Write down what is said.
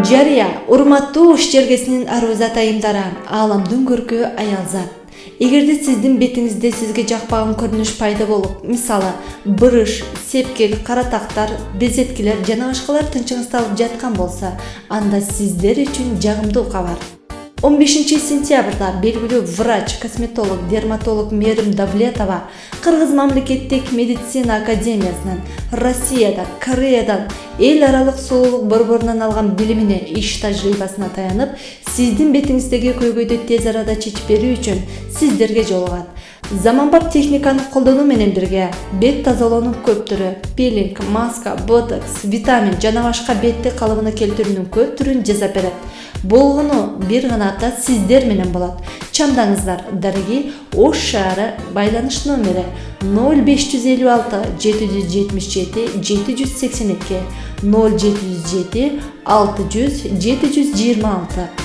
Жария, урматтуу иш жергесинин арыз атайымдары, ааламдын көркү аял зат. Эгерде сиздин бетиңизде сизге жакпаган көрүнүш пайда болуп, мисалы, бырыш, сепкел, каратактар, безеткилер жана башкалар тынчыңызда жаткан болсо, анда сиздер үчүн жагымдуу кабар. 15 сентябрда белгилүү врач, косметолог, дерматолог Мерим Давлетова Кыргыз мамлекеттик медицина академиясынан, Россияда, Кореядан эл аралык соолук борборунан алган билимине, иш тажрыйбасына таянып, сиздин бетиңиздеги көйгөйдү тез арада чечип берүү үчүн сиздерге жолугат. Заманбап техниканы колдонуу менен бирге бет тазалоонун көп түрү, пилинг, маска, ботокс, витамин жана башка бетти калыбына келтирүүнүн көп түрүн жасап берет. Болгону бир гана ата сиздер менен болот. Чамдаңыздар, дарыги Ош шаары байланыш номери 0556 777 782 0707 600 726.